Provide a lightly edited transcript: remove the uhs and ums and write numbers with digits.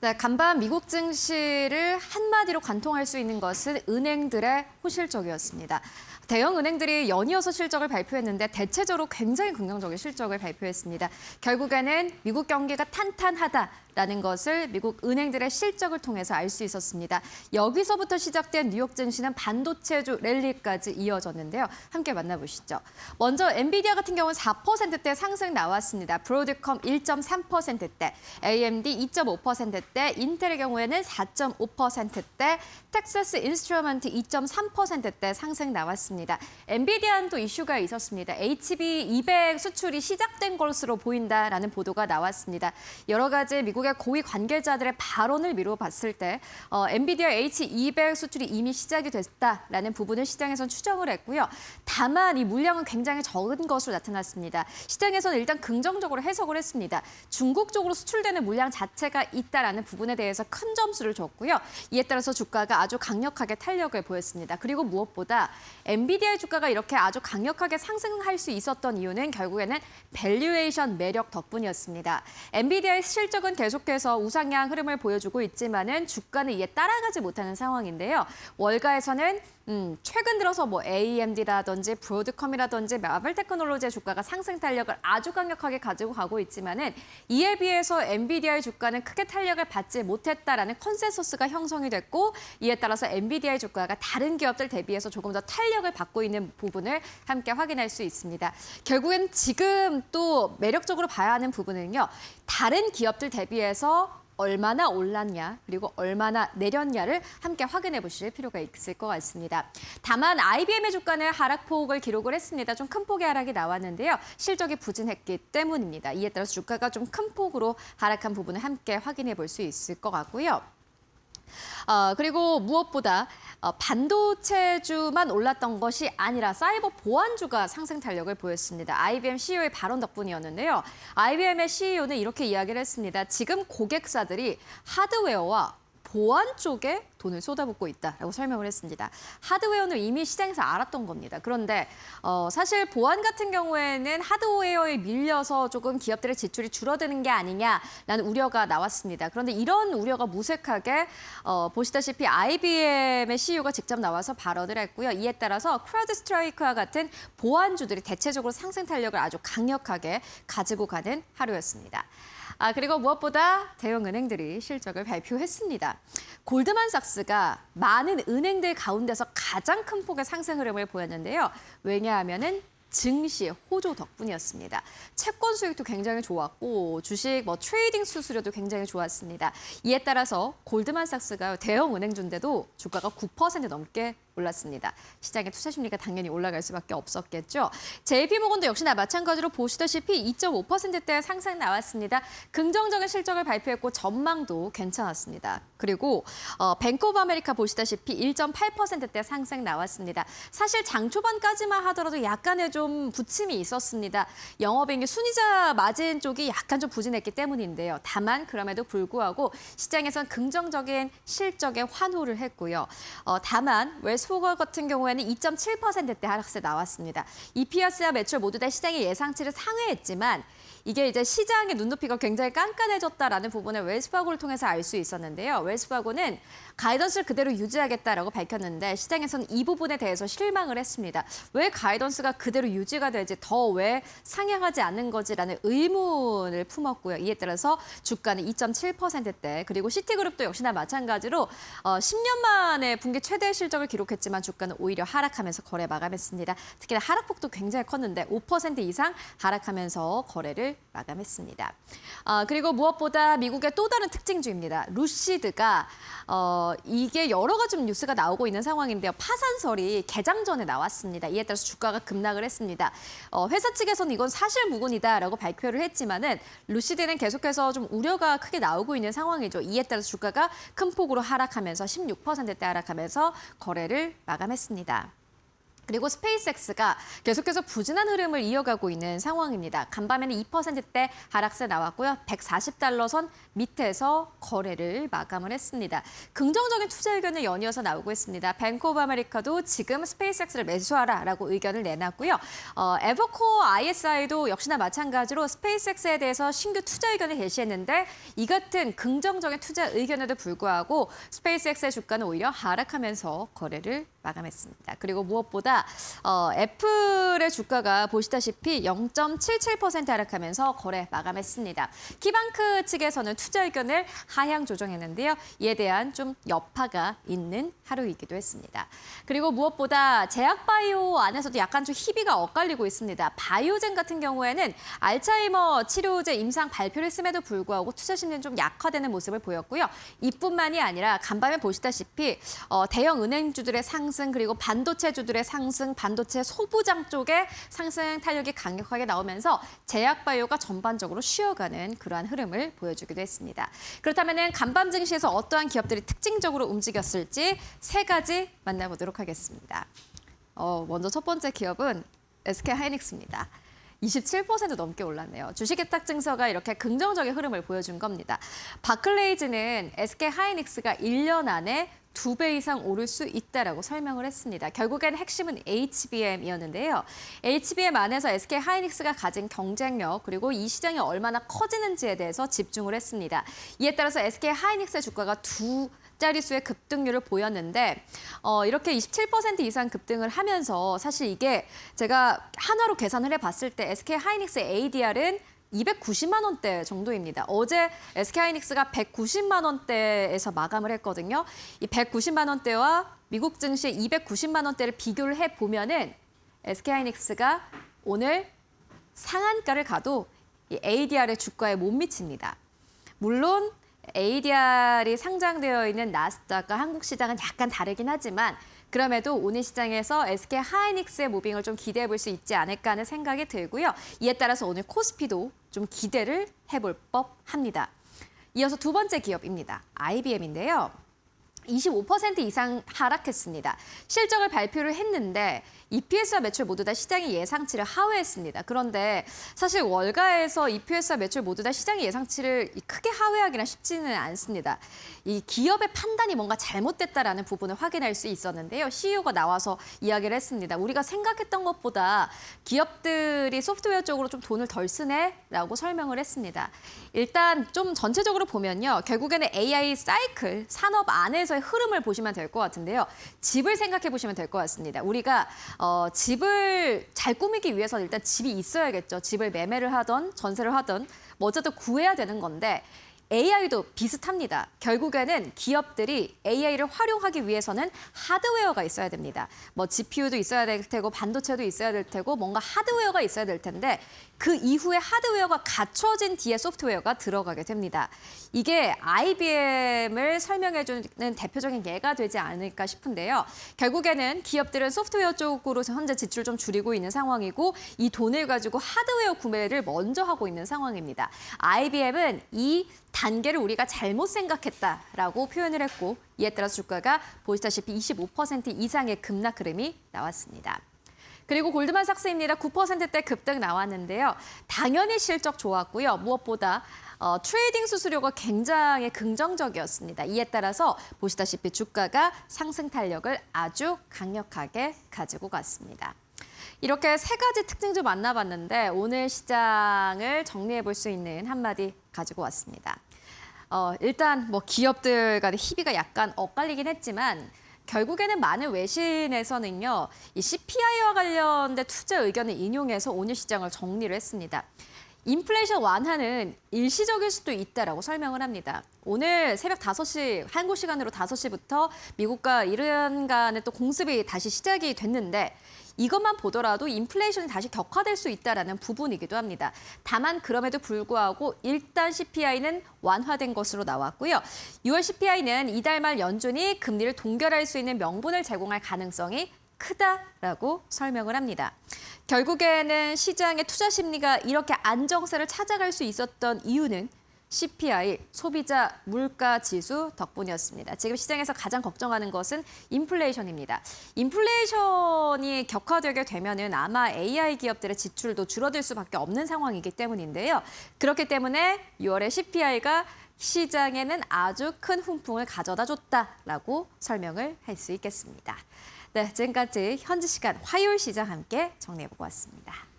네, 간밤 미국 증시를 한마디로 관통할 수 있는 것은 은행들의 호실적이었습니다. 대형 은행들이 연이어서 실적을 발표했는데 대체적으로 굉장히 긍정적인 실적을 발표했습니다. 결국에는 미국 경기가 탄탄하다라는 것을 미국 은행들의 실적을 통해서 알 수 있었습니다. 여기서부터 시작된 뉴욕 증시는 반도체주 랠리까지 이어졌는데요. 함께 만나보시죠. 먼저 엔비디아 같은 경우는 4%대 상승 나왔습니다. 브로드컴 1.3%대, AMD 2.5%대, 인텔의 경우에는 4.5%대, 텍사스 인스트루먼트 2.3%대 상승 나왔습니다. 엔비디아는 또 이슈가 있었습니다. HB200 수출이 시작된 것으로 보인다라는 보도가 나왔습니다. 여러 가지 미국의 고위 관계자들의 발언을 미뤄봤을 때 엔비디아 H200 수출이 이미 시작이 됐다라는 부분을 시장에선 추정을 했고요. 다만 이 물량은 굉장히 적은 것으로 나타났습니다. 시장에서는 일단 긍정적으로 해석을 했습니다. 중국 쪽으로 수출되는 물량 자체가 있다라는 부분에 대해서 큰 점수를 줬고요. 이에 따라서 주가가 아주 강력하게 탄력을 보였습니다. 그리고 무엇보다 엔비디아의 주가가 이렇게 아주 강력하게 상승할 수 있었던 이유는 결국에는 밸류에이션 매력 덕분이었습니다. 엔비디아의 실적은 계속해서 우상향 흐름을 보여주고 있지만은 주가는 이에 따라가지 못하는 상황인데요. 월가에서는 최근 들어서 AMD라든지 브로드컴이라든지 마블 테크놀로지의 주가가 상승 탄력을 아주 강력하게 가지고 가고 있지만은 이에 비해서 엔비디아의 주가는 크게 탄력을 받지 못했다라는 컨센서스가 형성이 됐고 이에 따라서 엔비디아의 주가가 다른 기업들 대비해서 조금 더 탄력을 받고 있는 부분을 함께 확인할 수 있습니다. 결국엔 지금 또 매력적으로 봐야 하는 부분은요. 다른 기업들 대비해서 얼마나 올랐냐 그리고 얼마나 내렸냐를 함께 확인해 보실 필요가 있을 것 같습니다. 다만 IBM의 주가는 하락폭을 기록을 했습니다. 좀 큰 폭의 하락이 나왔는데요. 실적이 부진했기 때문입니다. 이에 따라서 주가가 좀 큰 폭으로 하락한 부분을 함께 확인해 볼 수 있을 것 같고요. 그리고 무엇보다 반도체주만 올랐던 것이 아니라 사이버 보안주가 상승 탄력을 보였습니다. IBM CEO의 발언 덕분이었는데요. IBM의 CEO는 이렇게 이야기를 했습니다. 지금 고객사들이 하드웨어와 보안 쪽에 돈을 쏟아붓고 있다라고 설명을 했습니다. 하드웨어는 이미 시장에서 알았던 겁니다. 그런데 사실 보안 같은 경우에는 하드웨어에 밀려서 조금 기업들의 지출이 줄어드는 게 아니냐라는 우려가 나왔습니다. 그런데 이런 우려가 무색하게 보시다시피 IBM의 CEO가 직접 나와서 발언을 했고요. 이에 따라서 크라우드스트라이크와 같은 보안주들이 대체적으로 상승 탄력을 아주 강력하게 가지고 가는 하루였습니다. 그리고 무엇보다 대형 은행들이 실적을 발표했습니다. 골드만삭스가 많은 은행들 가운데서 가장 큰 폭의 상승 흐름을 보였는데요. 왜냐하면은 증시 호조 덕분이었습니다. 채권 수익도 굉장히 좋았고 주식 트레이딩 수수료도 굉장히 좋았습니다. 이에 따라서 골드만삭스가 대형 은행주인데도 주가가 9% 넘게 올랐습니다. 시장의 투자 심리가 당연히 올라갈 수밖에 없었겠죠. JP모건도 역시나 마찬가지로 보시다시피 2.5%대 상승 나왔습니다. 긍정적인 실적을 발표했고 전망도 괜찮았습니다. 그리고 뱅크 오브 아메리카 보시다시피 1.8%대 상승 나왔습니다. 사실 장 초반까지만 하더라도 약간의 좀 부침이 있었습니다. 영업이익 순이자 마진 쪽이 약간 좀 부진했기 때문인데요. 다만 그럼에도 불구하고 시장에선 긍정적인 실적에 환호를 했고요. 다만 웰스포거 같은 경우에는 2.7%대 하락세 나왔습니다. EPS와 매출 모두 다 시장의 예상치를 상회했지만 이게 이제 시장의 눈높이가 굉장히 깐깐해졌다라는 부분을 웰스파고를 통해서 알 수 있었는데요. 웰스파고는 가이던스를 그대로 유지하겠다라고 밝혔는데 시장에서는 이 부분에 대해서 실망을 했습니다. 왜 가이던스가 그대로 유지가 되지 더 왜 상향하지 않는 거지라는 의문을 품었고요. 이에 따라서 주가는 2.7%대 그리고 시티그룹도 역시나 마찬가지로 10년 만에 분기 최대 실적을 기록했지만 주가는 오히려 하락하면서 거래 마감했습니다. 특히나 하락폭도 굉장히 컸는데 5% 이상 하락하면서 거래를 마감했습니다. 그리고 무엇보다 미국의 또 다른 특징주입니다. 루시드가 이게 여러 가지 뉴스가 나오고 있는 상황인데요. 파산설이 개장 전에 나왔습니다. 이에 따라서 주가가 급락을 했습니다. 회사 측에서는 이건 사실무근이다라고 발표를 했지만은 루시드는 계속해서 좀 우려가 크게 나오고 있는 상황이죠. 이에 따라서 주가가 큰 폭으로 하락하면서 16%대 하락하면서 거래를 마감했습니다. 그리고 스페이스X가 계속해서 부진한 흐름을 이어가고 있는 상황입니다. 간밤에는 2%대 하락세 나왔고요. 140달러 선 밑에서 거래를 마감을 했습니다. 긍정적인 투자 의견을 연이어서 나오고 있습니다. 뱅크 오브 아메리카도 지금 스페이스X를 매수하라라고 의견을 내놨고요. 에버코어 ISI도 역시나 마찬가지로 스페이스X에 대해서 신규 투자 의견을 제시했는데 이 같은 긍정적인 투자 의견에도 불구하고 스페이스X의 주가는 오히려 하락하면서 거래를 마감했습니다. 그리고 무엇보다 애플의 주가가 보시다시피 0.77% 하락하면서 거래 마감했습니다. 키방크 측에서는 투자 의견을 하향 조정했는데요. 이에 대한 좀 여파가 있는 하루이기도 했습니다. 그리고 무엇보다 제약바이오 안에서도 약간 좀 희비가 엇갈리고 있습니다. 바이오젠 같은 경우에는 알츠하이머 치료제 임상 발표를 했음에도 불구하고 투자 심리는 좀 약화되는 모습을 보였고요. 이뿐만이 아니라 간밤에 보시다시피 대형 은행주들의 상승 그리고 반도체주들의 상승, 반도체 소부장 쪽에 상승 탄력이 강력하게 나오면서 제약바이오가 전반적으로 쉬어가는 그러한 흐름을 보여주기도 했습니다. 그렇다면 간밤 증시에서 어떠한 기업들이 특징적으로 움직였을지 세 가지 만나보도록 하겠습니다. 먼저 첫 번째 기업은 SK하이닉스입니다. 27% 넘게 올랐네요. 주식개탁 증서가 이렇게 긍정적인 흐름을 보여준 겁니다. 바클레이즈는 SK하이닉스가 1년 안에 2배 이상 오를 수 있다라고 설명을 했습니다. 결국엔 핵심은 HBM이었는데요. HBM 안에서 SK하이닉스가 가진 경쟁력 그리고 이 시장이 얼마나 커지는지에 대해서 집중을 했습니다. 이에 따라서 SK하이닉스의 주가가 두 자릿수의 급등률을 보였는데 이렇게 27% 이상 급등을 하면서 사실 이게 제가 한화로 계산을 해봤을 때 SK하이닉스의 ADR은 290만 원대 정도입니다. 어제 SK하이닉스가 190만 원대에서 마감을 했거든요. 이 190만 원대와 미국 증시 290만 원대를 비교를 해보면은 SK하이닉스가 오늘 상한가를 가도 이 ADR의 주가에 못 미칩니다. 물론 ADR이 상장되어 있는 나스닥과 한국 시장은 약간 다르긴 하지만 그럼에도 오늘 시장에서 SK하이닉스의 무빙을 좀 기대해 볼 수 있지 않을까 하는 생각이 들고요. 이에 따라서 오늘 코스피도 좀 기대를 해볼 법합니다. 이어서 두 번째 기업입니다. IBM인데요. 25% 이상 하락했습니다. 실적을 발표를 했는데 EPS와 매출 모두 다 시장의 예상치를 하회했습니다. 그런데 사실 월가에서 EPS와 매출 모두 다 시장의 예상치를 크게 하회하기는 쉽지는 않습니다. 이 기업의 판단이 뭔가 잘못됐다라는 부분을 확인할 수 있었는데요. CEO가 나와서 이야기를 했습니다. 우리가 생각했던 것보다 기업들이 소프트웨어 쪽으로 좀 돈을 덜 쓰네라고 설명을 했습니다. 일단 좀 전체적으로 보면요. 결국에는 AI 사이클, 산업 안에서의 흐름을 보시면 될 것 같은데요. 집을 생각해 보시면 될 것 같습니다. 우리가 집을 잘 꾸미기 위해서는 일단 집이 있어야겠죠. 집을 매매를 하던 전세를 하던 뭐 어쨌든 구해야 되는 건데 AI도 비슷합니다. 결국에는 기업들이 AI를 활용하기 위해서는 하드웨어가 있어야 됩니다. 뭐 GPU도 있어야 될 테고 반도체도 있어야 될 테고 뭔가 하드웨어가 있어야 될 텐데 그 이후에 하드웨어가 갖춰진 뒤에 소프트웨어가 들어가게 됩니다. 이게 IBM을 설명해주는 대표적인 예가 되지 않을까 싶은데요. 결국에는 기업들은 소프트웨어 쪽으로 현재 지출을 좀 줄이고 있는 상황이고 이 돈을 가지고 하드웨어 구매를 먼저 하고 있는 상황입니다. IBM은 이 단계를 우리가 잘못 생각했다라고 표현을 했고 이에 따라서 주가가 보시다시피 25% 이상의 급락 흐름이 나왔습니다. 그리고 골드만삭스입니다. 9%대 급등 나왔는데요. 당연히 실적 좋았고요. 무엇보다 트레이딩 수수료가 굉장히 긍정적이었습니다. 이에 따라서 보시다시피 주가가 상승 탄력을 아주 강력하게 가지고 갔습니다. 이렇게 세 가지 특징 좀 만나봤는데 오늘 시장을 정리해 볼 수 있는 한마디 가지고 왔습니다. 일단 뭐 기업들 간의 희비가 약간 엇갈리긴 했지만 결국에는 많은 외신에서는요, 이 CPI와 관련된 투자 의견을 인용해서 오늘 시장을 정리를 했습니다. 인플레이션 완화는 일시적일 수도 있다라고 설명을 합니다. 오늘 새벽 5시, 한국 시간으로 5시부터 미국과 이란 간의 또 공습이 다시 시작이 됐는데 이것만 보더라도 인플레이션이 다시 격화될 수 있다는 부분이기도 합니다. 다만 그럼에도 불구하고 일단 CPI는 완화된 것으로 나왔고요. 6월 CPI는 이달 말 연준이 금리를 동결할 수 있는 명분을 제공할 가능성이 크다라고 설명을 합니다. 결국에는 시장의 투자 심리가 이렇게 안정세를 찾아갈 수 있었던 이유는 CPI, 소비자 물가 지수 덕분이었습니다. 지금 시장에서 가장 걱정하는 것은 인플레이션입니다. 인플레이션이 격화되게 되면은 아마 AI 기업들의 지출도 줄어들 수밖에 없는 상황이기 때문인데요. 그렇기 때문에 6월의 CPI가 시장에는 아주 큰 훈풍을 가져다 줬다라고 설명을 할 수 있겠습니다. 네, 지금까지 현지 시간 화요일 시장 함께 정리해보고 왔습니다.